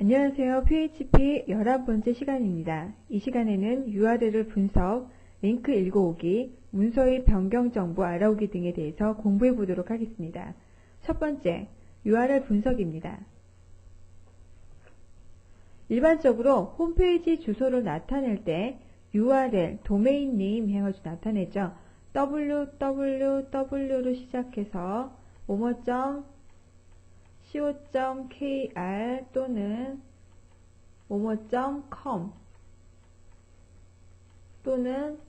안녕하세요. PHP 11번째 시간입니다. 이 시간에는 URL을 분석, 링크 읽어오기, 문서의 변경 정보 알아오기 등에 대해서 공부해 보도록 하겠습니다. 첫 번째, URL 분석입니다. 일반적으로 홈페이지 주소를 나타낼 때 URL, 도메인 네임 해가지고 나타내죠. www로 시작해서 momo.co.kr 또는 momo.com 또는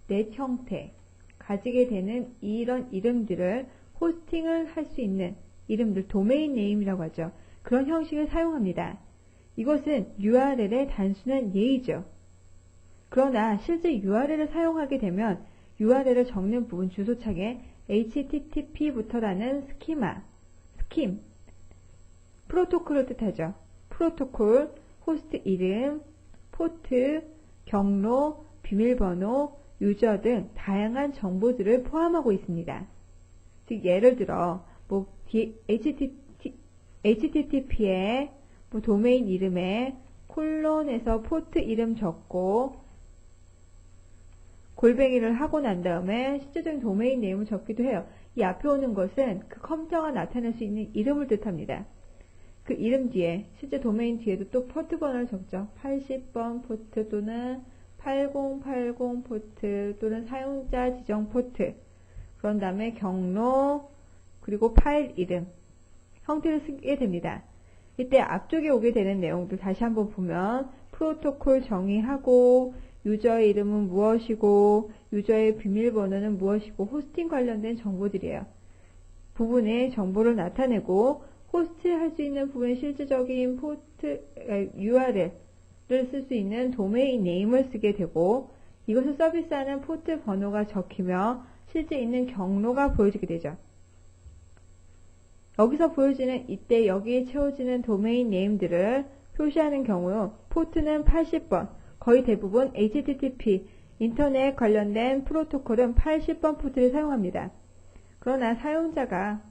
넷 형태 가지게 되는 이런 이름들을 호스팅을 할 수 있는 이름들, 도메인 네임이라고 하죠. 그런 형식을 사용합니다. 이것은 URL의 단순한 예이죠. 그러나 실제 URL을 사용하게 되면 URL을 적는 부분 주소창에 HTTP부터라는 스킴, 프로토콜을 뜻하죠. 프로토콜, 호스트 이름, 포트, 경로, 비밀번호, 유저 등 다양한 정보들을 포함하고 있습니다. 즉 예를 들어 HTTP에 도메인 이름에 콜론에서 포트 이름 적고 골뱅이를 하고 난 다음에 실제적인 도메인 네임을 적기도 해요. 이 앞에 오는 것은 그 컴퓨터가 나타낼 수 있는 이름을 뜻합니다. 그 이름 뒤에 실제 도메인 뒤에도 또 포트 번호를 적죠. 80번 포트 또는 8080 포트 또는 사용자 지정 포트, 그런 다음에 경로, 그리고 파일 이름 형태를 쓰게 됩니다. 이때 앞쪽에 오게 되는 내용들 다시 한번 보면 프로토콜 정의하고 유저의 이름은 무엇이고 유저의 비밀번호는 무엇이고 호스팅 관련된 정보들이에요. 부분의 정보를 나타내고 호스트할 수 있는 부분의 실질적인 URL을 쓸 수 있는 도메인 네임을 쓰게 되고 이것을 서비스하는 포트 번호가 적히며 실제 있는 경로가 보여지게 되죠. 여기서 보여지는 이때 여기에 채워지는 도메인 네임들을 표시하는 경우 포트는 80번, 거의 대부분 HTTP, 인터넷 관련된 프로토콜은 80번 포트를 사용합니다. 그러나 사용자가,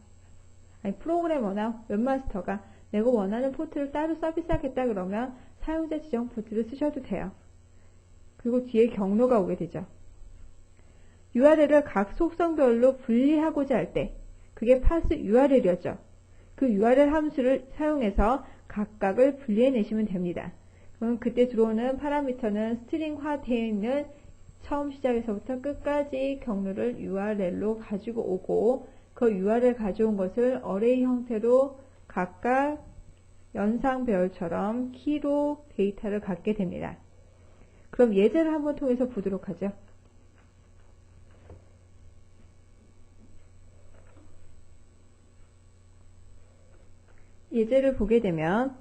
프로그래머나 웹마스터가 내가 원하는 포트를 따로 서비스하겠다 그러면 사용자 지정 포트를 쓰셔도 돼요. 그리고 뒤에 경로가 오게 되죠. URL을 각 속성별로 분리하고자 할 때 그게 파스 URL이었죠. 그 URL 함수를 사용해서 각각을 분리해내시면 됩니다. 그럼 그때 들어오는 파라미터는 스트링화 되어 있는 처음 시작에서부터 끝까지 경로를 URL로 가지고 오고 그 URL 가져온 것을 어레이 형태로 각각 연상배열처럼 키로 데이터를 갖게 됩니다. 그럼 예제를 한번 통해서 보도록 하죠. 예제를 보게 되면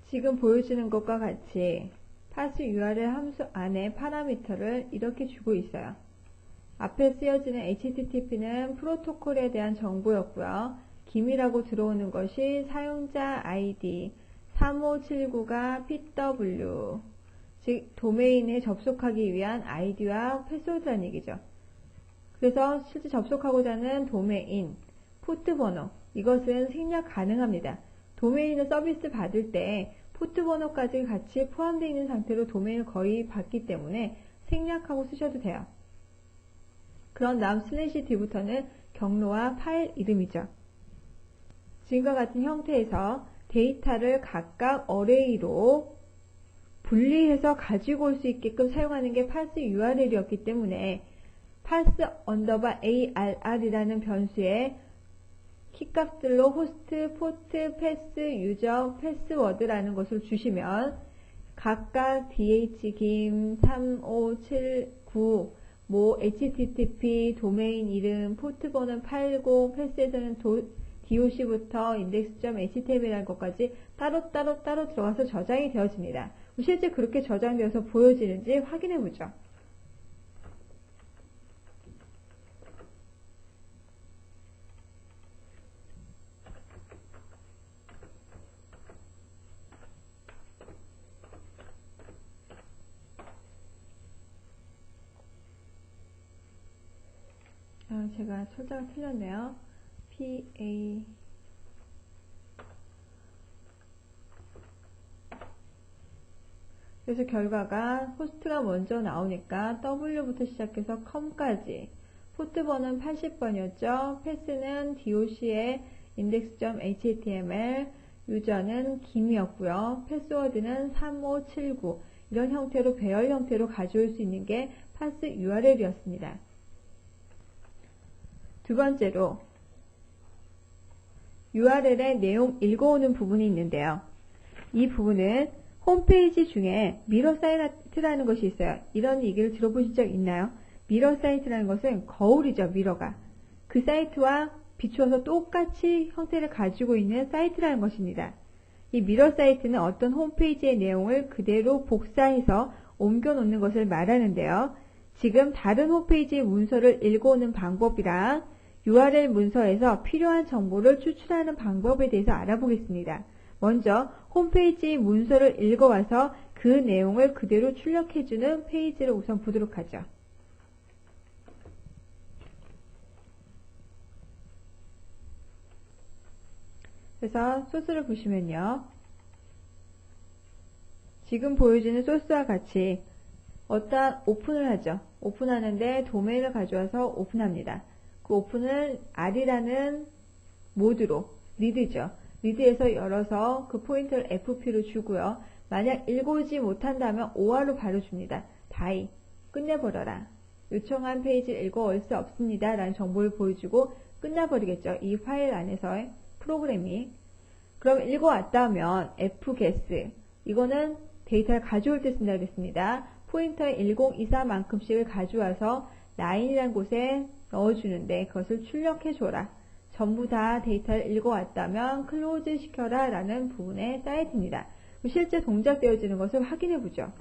지금 보여지는 것과 같이 파스 URL 함수 안에 파라미터를 이렇게 주고 있어요. 앞에 쓰여지는 HTTP는 프로토콜에 대한 정보였고요. 기밀하고 들어오는 것이 사용자 ID 3579가 PW, 즉 도메인에 접속하기 위한 아이디와 패스워드라는 얘기죠. 그래서 실제 접속하고자 하는 도메인, 포트 번호, 이것은 생략 가능합니다. 도메인을 서비스 받을 때 포트 번호까지 같이 포함되어 있는 상태로 도메인을 거의 받기 때문에 생략하고 쓰셔도 돼요. 그런 다음 슬래시 뒤부터는 경로와 파일 이름이죠. 지금과 같은 형태에서 데이터를 각각 어레이로 분리해서 가지고 올 수 있게끔 사용하는 게 파스 URL이었기 때문에 pass_arr이라는 변수에 키값들로 호스트, 포트, 패스, 유저, 패스워드라는 것을 주시면 각각 dhgim 3579 HTTP 도메인 이름, 포트 번호는 80, 패스에서는 doc부터 index.html이라는 것까지 따로 들어가서 저장이 되어집니다. 실제 그렇게 저장되어서 보여지는지 확인해 보죠. 제가 철자가 틀렸네요. PA 그래서 결과가 호스트가 먼저 나오니까 W부터 시작해서 com까지 포트번은 80번이었죠. 패스는 doc의 index.html 유저는 김이었고요. 패스워드는 3579 이런 형태로 배열 형태로 가져올 수 있는 게 파스 URL이었습니다. 두 번째로 URL의 내용 읽어오는 부분이 있는데요. 이 부분은 홈페이지 중에 미러 사이트라는 것이 있어요. 이런 얘기를 들어보신 적 있나요? 미러 사이트라는 것은 거울이죠. 미러가. 그 사이트와 비추어서 똑같이 형태를 가지고 있는 사이트라는 것입니다. 이 미러 사이트는 어떤 홈페이지의 내용을 그대로 복사해서 옮겨 놓는 것을 말하는데요. 지금 다른 홈페이지의 문서를 읽어오는 방법이랑 URL 문서에서 필요한 정보를 추출하는 방법에 대해서 알아보겠습니다. 먼저 홈페이지 문서를 읽어와서 그 내용을 그대로 출력해주는 페이지를 우선 보도록 하죠. 그래서 소스를 보시면요. 지금 보여주는 소스와 같이 어떠한 오픈을 하죠. 오픈하는데 도메인을 가져와서 오픈합니다. 그 오픈을 R이라는 모드로 리드죠. 리드에서 열어서 그 포인트를 FP로 주고요. 만약 읽어오지 못한다면 OR로 바로 줍니다. die, 끝내버려라. 요청한 페이지를 읽어올 수 없습니다. 라는 정보를 보여주고 끝나버리겠죠. 이 파일 안에서의 프로그램이. 그럼 읽어왔다면 fguess, 이거는 데이터를 가져올 때 쓴다 그랬습니다. 포인터에 1024만큼씩을 가져와서 line이라는 곳에 넣어주는데 그것을 출력해줘라. 전부 다 데이터를 읽어왔다면 클로즈 시켜라 라는 부분의 사이트입니다. 실제 동작되어지는 것을 확인해 보죠.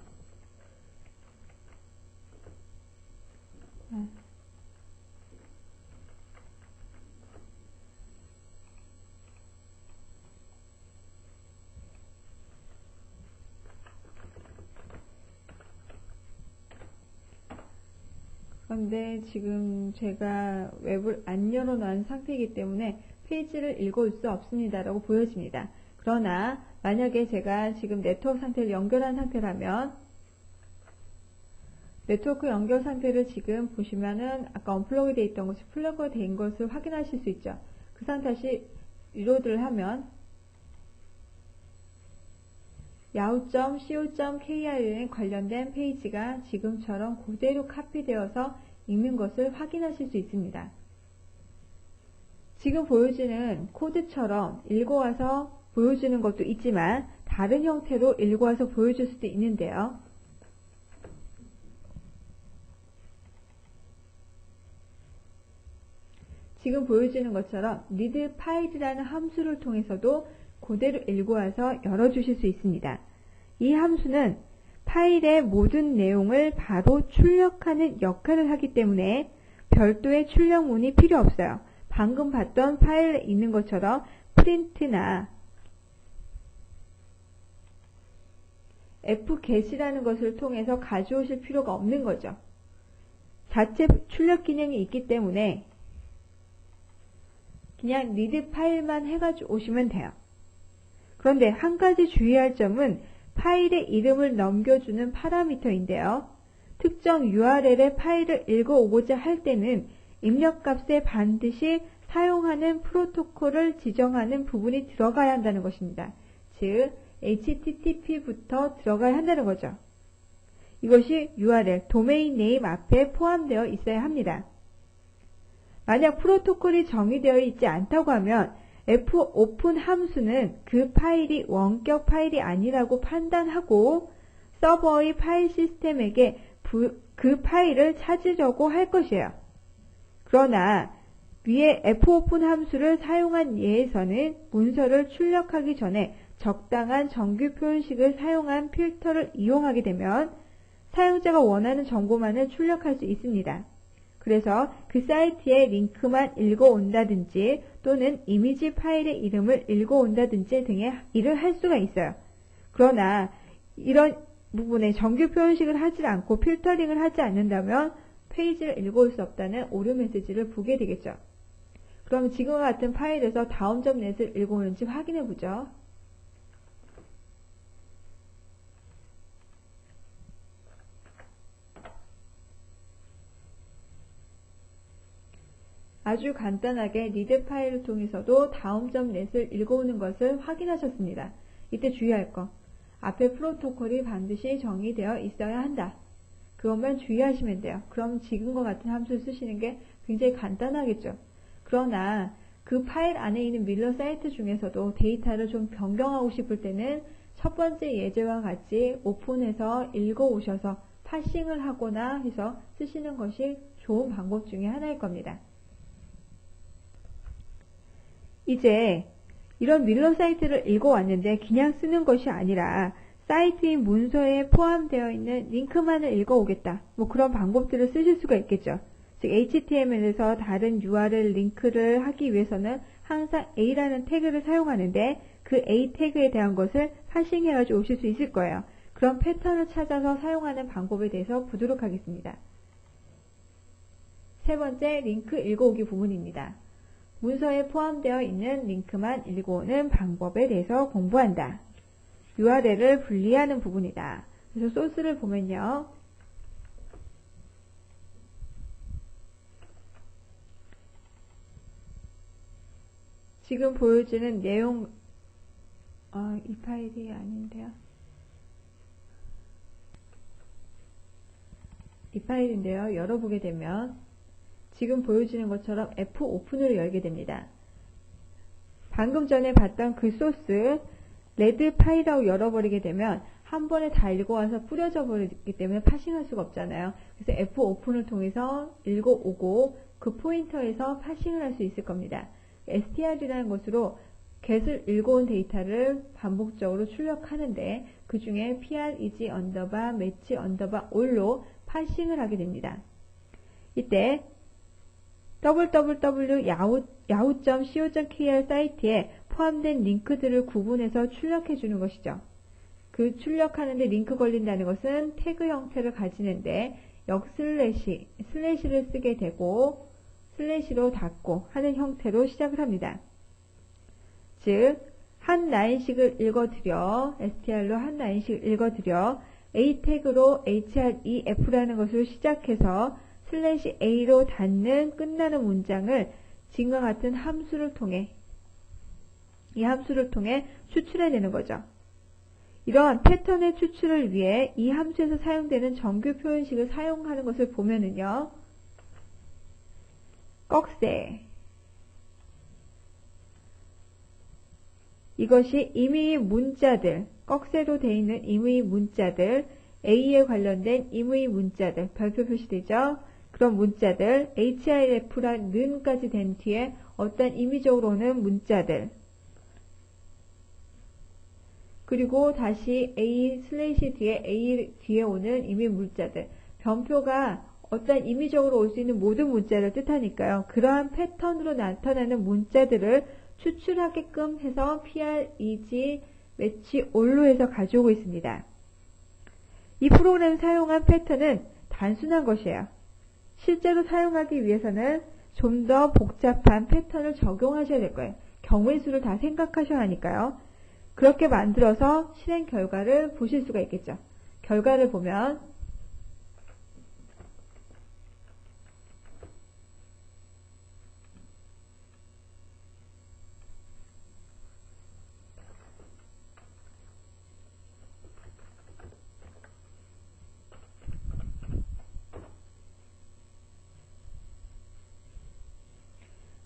그런데 지금 제가 웹을 안 열어놓은 상태이기 때문에 페이지를 읽어올 수 없습니다 라고 보여집니다. 그러나 만약에 제가 지금 네트워크 상태를 연결한 상태라면 네트워크 연결 상태를 지금 보시면은 아까 언플러그 되어 있던 것이 플러그 된 것을 확인하실 수 있죠. 그 상태 다시 리로드를 하면 yahoo.co.kr에 관련된 페이지가 지금처럼 그대로 카피되어서 읽는 것을 확인하실 수 있습니다. 지금 보여지는 코드처럼 읽어와서 보여주는 것도 있지만 다른 형태로 읽어와서 보여줄 수도 있는데요. 지금 보여주는 것처럼 read 파일이라는 함수를 통해서도 그대로 읽어와서 열어주실 수 있습니다. 이 함수는 파일의 모든 내용을 바로 출력하는 역할을 하기 때문에 별도의 출력문이 필요 없어요. 방금 봤던 파일에 있는 것처럼 프린트나 fget이라는 것을 통해서 가져오실 필요가 없는 거죠. 자체 출력 기능이 있기 때문에 그냥 read 파일만 해가지고 오시면 돼요. 그런데 한 가지 주의할 점은 파일의 이름을 넘겨주는 파라미터인데요. 특정 URL의 파일을 읽어오고자 할 때는 입력값에 반드시 사용하는 프로토콜을 지정하는 부분이 들어가야 한다는 것입니다. 즉 HTTP부터 들어가야 한다는 거죠. 이것이 URL, 도메인 네임 앞에 포함되어 있어야 합니다. 만약 프로토콜이 정의되어 있지 않다고 하면 fopen 함수는 그 파일이 원격 파일이 아니라고 판단하고 서버의 파일 시스템에게 그 파일을 찾으려고 할 것이에요. 그러나 위에 fopen 함수를 사용한 예에서는 문서를 출력하기 전에 적당한 정규 표현식을 사용한 필터를 이용하게 되면 사용자가 원하는 정보만을 출력할 수 있습니다. 그래서 그 사이트의 링크만 읽어온다든지 또는 이미지 파일의 이름을 읽어온다든지 등의 일을 할 수가 있어요. 그러나 이런 부분에 정규 표현식을 하지 않고 필터링을 하지 않는다면 페이지를 읽어올 수 없다는 오류 메시지를 보게 되겠죠. 그럼 지금과 같은 파일에서 다음 점 넷을 읽어오는지 확인해 보죠. 아주 간단하게 리드 파일을 통해서도 다음 점 넷을 읽어오는 것을 확인하셨습니다. 이때 주의할 거. 앞에 프로토콜이 반드시 정의되어 있어야 한다. 그것만 주의하시면 돼요. 그럼 지금과 같은 함수를 쓰시는 게 굉장히 간단하겠죠. 그러나 그 파일 안에 있는 밀러 사이트 중에서도 데이터를 좀 변경하고 싶을 때는 첫 번째 예제와 같이 오픈해서 읽어오셔서 파싱을 하거나 해서 쓰시는 것이 좋은 방법 중에 하나일 겁니다. 이제 이런 밀러 사이트를 읽어왔는데 그냥 쓰는 것이 아니라 사이트의 문서에 포함되어 있는 링크만을 읽어오겠다. 뭐 그런 방법들을 쓰실 수가 있겠죠. 즉 HTML에서 다른 URL 링크를 하기 위해서는 항상 A라는 태그를 사용하는데 그 A 태그에 대한 것을 파싱해가지고 오실 수 있을 거예요. 그런 패턴을 찾아서 사용하는 방법에 대해서 보도록 하겠습니다. 세 번째, 링크 읽어오기 부분입니다. 문서에 포함되어 있는 링크만 읽어오는 방법에 대해서 공부한다. URL을 분리하는 부분이다. 그래서 소스를 보면요. 지금 보여주는 내용, 이 파일이 아닌데요. 이 파일인데요. 열어보게 되면 지금 보여지는 것처럼 F5를 열게 됩니다. 방금 전에 봤던 그 소스 레드 파일이라고 열어버리게 되면 한 번에 다 읽어와서 뿌려져 버리기 때문에 파싱할 수가 없잖아요. 그래서 F5를 통해서 읽어오고 그 포인터에서 파싱을 할 수 있을 겁니다. str이라는 것으로 get을 읽어온 데이터를 반복적으로 출력하는데 그 중에 preg match all로 파싱을 하게 됩니다. 이때 www.yahoo.co.kr 사이트에 포함된 링크들을 구분해서 출력해 주는 것이죠. 그 출력하는데 링크 걸린다는 것은 태그 형태를 가지는데 슬래시를 쓰게 되고 슬래시로 닫고 하는 형태로 시작을 합니다. 즉, 한 라인씩을 읽어드려 str로 한 라인씩을 읽어드려 A 태그로 href라는 것으로 시작해서 슬래시 a로 닫는 끝나는 문장을 지금과 같은 함수를 통해 이 함수를 통해 추출해내는 거죠. 이러한 패턴의 추출을 위해 이 함수에서 사용되는 정규 표현식을 사용하는 것을 보면은요. 꺽쇠 이것이 임의 문자들 꺽쇠로 되어 있는 임의 문자들 A에 관련된 임의 문자들 별표 표시되죠. 그런 문자들 href라는 까지 된 뒤에 어떤 임의적으로 오는 문자들 그리고 다시 A 슬래시 뒤에 A 뒤에 오는 임의 문자들 변표가 어떤 임의적으로 올 수 있는 모든 문자를 뜻하니까요. 그러한 패턴으로 나타나는 문자들을 추출하게끔 해서 preg match all로 해서 가져오고 있습니다. 이 프로그램 사용한 패턴은 단순한 것이에요. 실제로 사용하기 위해서는 좀 더 복잡한 패턴을 적용하셔야 될 거예요. 경우의 수를 다 생각하셔야 하니까요. 그렇게 만들어서 실행 결과를 보실 수가 있겠죠. 결과를 보면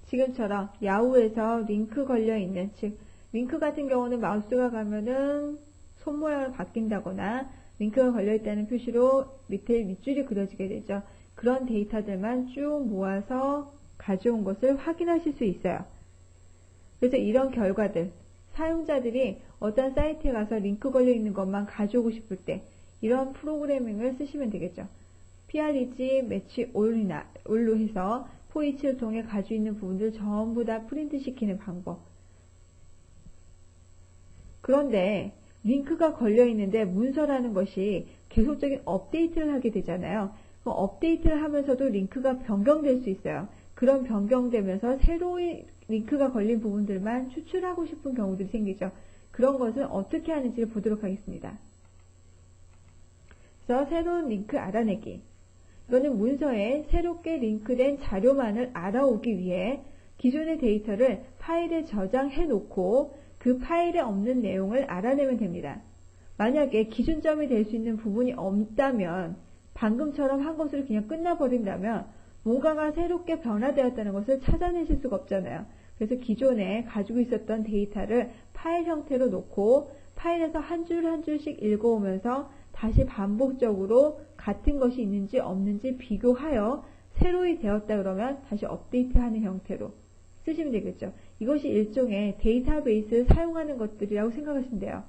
지금처럼 야후에서 링크 걸려있는 즉 링크 같은 경우는 마우스가 가면은 손 모양을 바뀐다거나 링크가 걸려있다는 표시로 밑에 밑줄이 그려지게 되죠. 그런 데이터들만 쭉 모아서 가져온 것을 확인하실 수 있어요. 그래서 이런 결과들 사용자들이 어떤 사이트에 가서 링크 걸려있는 것만 가져오고 싶을 때 이런 프로그래밍을 쓰시면 되겠죠. preg match all로 해서 포이치를 통해 가지고 있는 부분들 전부 다 프린트 시키는 방법. 그런데 링크가 걸려 있는데 문서라는 것이 계속적인 업데이트를 하게 되잖아요. 업데이트를 하면서도 링크가 변경될 수 있어요. 그런 변경되면서 새로운 링크가 걸린 부분들만 추출하고 싶은 경우들이 생기죠. 그런 것은 어떻게 하는지를 보도록 하겠습니다. 그래서 새로운 링크 알아내기. 이거는 문서에 새롭게 링크된 자료만을 알아오기 위해 기존의 데이터를 파일에 저장해 놓고 그 파일에 없는 내용을 알아내면 됩니다. 만약에 기준점이 될 수 있는 부분이 없다면 방금처럼 한 것으로 그냥 끝나버린다면 뭔가가 새롭게 변화되었다는 것을 찾아내실 수가 없잖아요. 그래서 기존에 가지고 있었던 데이터를 파일 형태로 놓고 파일에서 한 줄 한 줄씩 읽어오면서 다시 반복적으로 같은 것이 있는지 없는지 비교하여 새로이 되었다 그러면 다시 업데이트하는 형태로 쓰시면 되겠죠. 이것이 일종의 데이터베이스를 사용하는 것들이라고 생각하시면 돼요.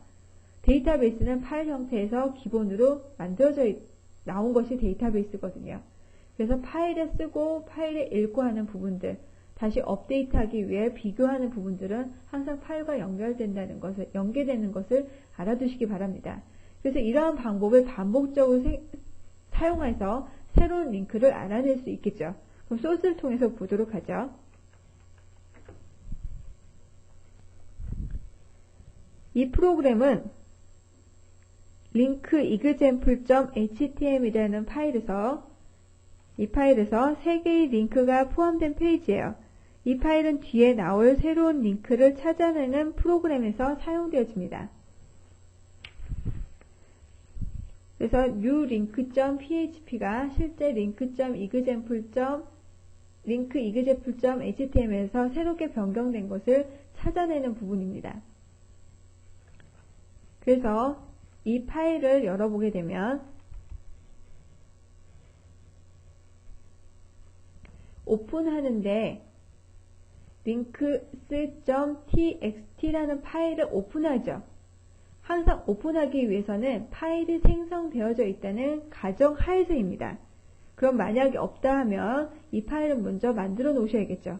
데이터베이스는 파일 형태에서 기본으로 만들어져 나온 것이 데이터베이스거든요. 그래서 파일에 쓰고 파일에 읽고 하는 부분들, 다시 업데이트하기 위해 비교하는 부분들은 항상 파일과 연결되는 것을 알아두시기 바랍니다. 그래서 이러한 방법을 반복적으로 사용해서 새로운 링크를 알아낼 수 있겠죠. 그럼 소스를 통해서 보도록 하죠. 이 프로그램은 link example.html이라는 이 파일에서 3개의 링크가 포함된 페이지예요. 이 파일은 뒤에 나올 새로운 링크를 찾아내는 프로그램에서 사용되어집니다. 그래서 newlink.php가 실제 link.example.html에서 새롭게 변경된 것을 찾아내는 부분입니다. 그래서 이 파일을 열어보게 되면 오픈하는데 links.txt라는 파일을 오픈하죠. 항상 오픈하기 위해서는 파일이 생성되어져 있다는 가정하에서입니다. 그럼 만약에 없다 하면 이 파일을 먼저 만들어 놓으셔야겠죠.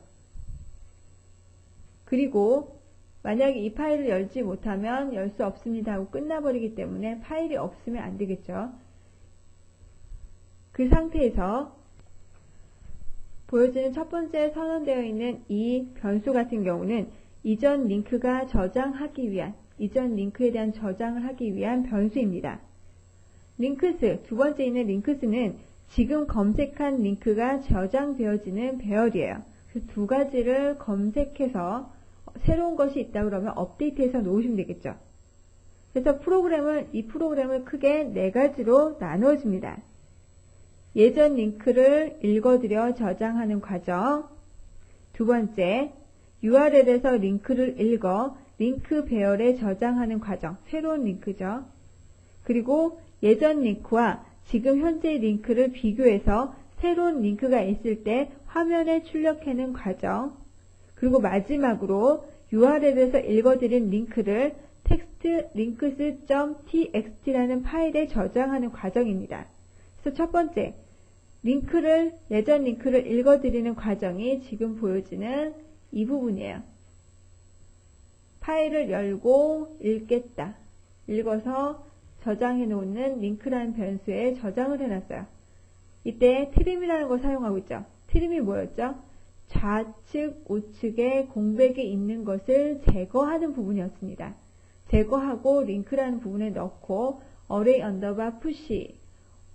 그리고 만약에 이 파일을 열지 못하면 열 수 없습니다 하고 끝나버리기 때문에 파일이 없으면 안 되겠죠. 그 상태에서 보여지는 첫 번째 선언되어 있는 이 변수 같은 경우는 이전 링크에 대한 저장을 하기 위한 변수입니다. 링크스, 두 번째 있는 링크스는 지금 검색한 링크가 저장되어지는 배열이에요. 그 두 가지를 검색해서 새로운 것이 있다 그러면 업데이트해서 놓으시면 되겠죠. 그래서 이 프로그램을 크게 4가지로 나누어집니다. 예전 링크를 읽어들여 저장하는 과정. 두 번째, URL에서 링크를 읽어 링크 배열에 저장하는 과정. 새로운 링크죠. 그리고 예전 링크와 지금 현재 링크를 비교해서 새로운 링크가 있을 때 화면에 출력하는 과정. 그리고 마지막으로 URL에서 읽어드린 링크를 텍스트 links.txt라는 파일에 저장하는 과정입니다. 그래서 첫 번째, 예전 링크를 읽어드리는 과정이 지금 보여지는 이 부분이에요. 파일을 열고 읽겠다. 읽어서 저장해 놓는 링크라는 변수에 저장을 해놨어요. 이때 트림이라는 걸 사용하고 있죠. 트림이 뭐였죠? 좌측, 우측에 공백이 있는 것을 제거하는 부분이었습니다. 제거하고 링크라는 부분에 넣고 array underbar push,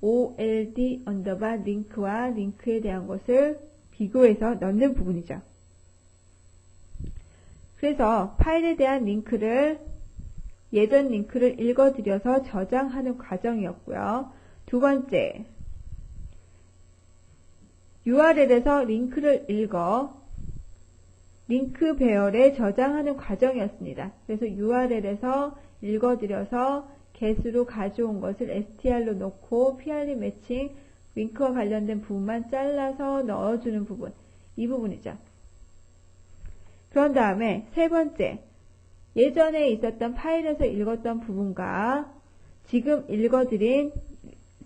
old underbar link와 링크에 대한 것을 비교해서 넣는 부분이죠. 그래서 파일에 대한 예전 링크를 읽어드려서 저장하는 과정이었고요. 두 번째, URL에서 링크를 읽어 링크 배열에 저장하는 과정이었습니다. 그래서 URL에서 읽어드려서 get으로 가져온 것을 str로 넣고 PRD 매칭, 링크와 관련된 부분만 잘라서 넣어주는 부분, 이 부분이죠. 그런 다음에 세 번째, 예전에 있었던 파일에서 읽었던 부분과 지금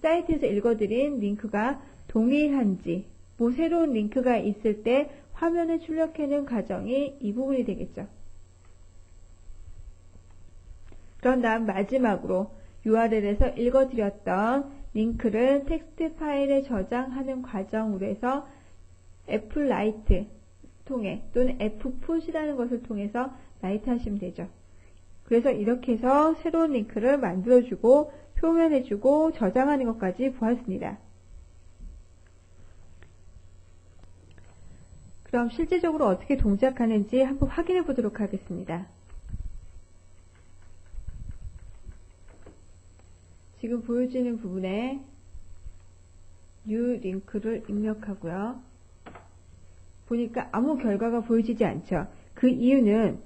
사이트에서 읽어드린 링크가 동일한지, 새로운 링크가 있을 때 화면에 출력하는 과정이 이 부분이 되겠죠. 그런 다음 마지막으로 URL에서 읽어드렸던 링크를 텍스트 파일에 저장하는 과정으로 해서 fwrite 통해 또는 fput이라는 것을 통해서 라이트 하시면 되죠. 그래서 이렇게 해서 새로운 링크를 만들어주고 표현해주고 저장하는 것까지 보았습니다. 그럼 실제적으로 어떻게 동작하는지 한번 확인해 보도록 하겠습니다. 지금 보여지는 부분에 new 링크를 입력하고요. 보니까 아무 결과가 보여지지 않죠. 그 이유는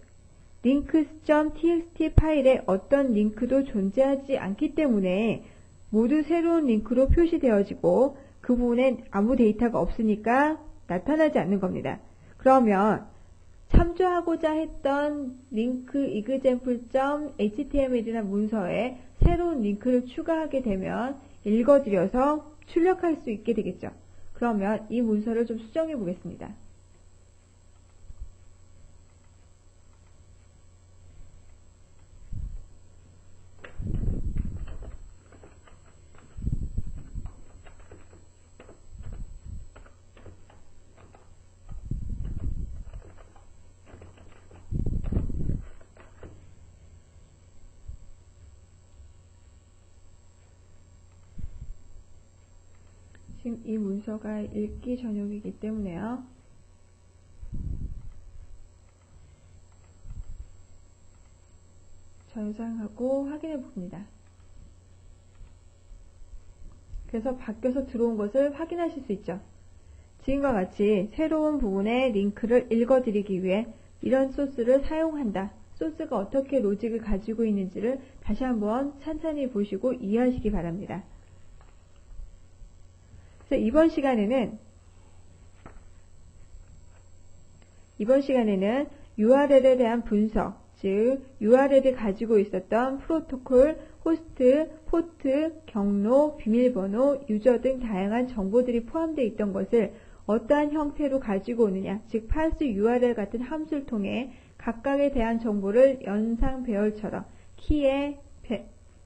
links.txt 파일에 어떤 링크도 존재하지 않기 때문에 모두 새로운 링크로 표시되어지고 그 부분에 아무 데이터가 없으니까 나타나지 않는 겁니다. 그러면 참조하고자 했던 link example.html이라는 문서에 새로운 링크를 추가하게 되면 읽어드려서 출력할 수 있게 되겠죠. 그러면 이 문서를 좀 수정해 보겠습니다. 지금 이 문서가 읽기 전용이기 때문에요. 저장하고 확인해 봅니다. 그래서 바뀌어서 들어온 것을 확인하실 수 있죠. 지금과 같이 새로운 부분의 링크를 읽어드리기 위해 이런 소스를 사용한다. 소스가 어떻게 로직을 가지고 있는지를 다시 한번 찬찬히 보시고 이해하시기 바랍니다. 그래서 이번 시간에는 URL에 대한 분석, 즉 URL이 가지고 있었던 프로토콜, 호스트, 포트, 경로, 비밀번호, 유저 등 다양한 정보들이 포함되어 있던 것을 어떠한 형태로 가지고 오느냐, 즉 parse URL 같은 함수를 통해 각각에 대한 정보를 연상 배열처럼 키의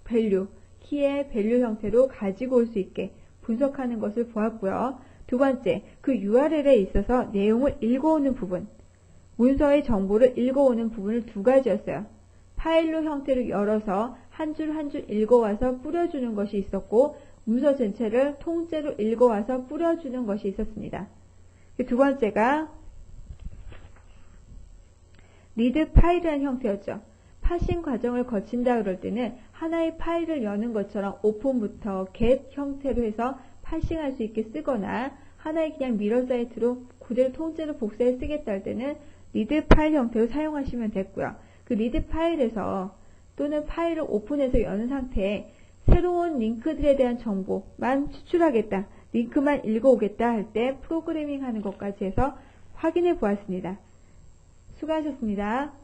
밸류 형태로 가지고 올 수 있게 분석하는 것을 보았고요. 두 번째, 그 URL에 있어서 내용을 읽어오는 부분, 문서의 정보를 읽어오는 부분을 두 가지였어요. 파일로 형태로 열어서 한 줄 한 줄 읽어와서 뿌려주는 것이 있었고, 문서 전체를 통째로 읽어와서 뿌려주는 것이 있었습니다. 두 번째가 리드 파일이라는 형태였죠. 파싱 과정을 거친다 그럴 때는 하나의 파일을 여는 것처럼 오픈부터 get 형태로 해서 파싱할 수 있게 쓰거나 하나의 그냥 미러 사이트로 그대로 통째로 복사해 쓰겠다 할 때는 리드 파일 형태로 사용하시면 됐고요. 그 리드 파일에서 또는 파일을 오픈해서 여는 상태에 새로운 링크들에 대한 정보만 추출하겠다, 링크만 읽어오겠다 할 때 프로그래밍 하는 것까지 해서 확인해 보았습니다. 수고하셨습니다.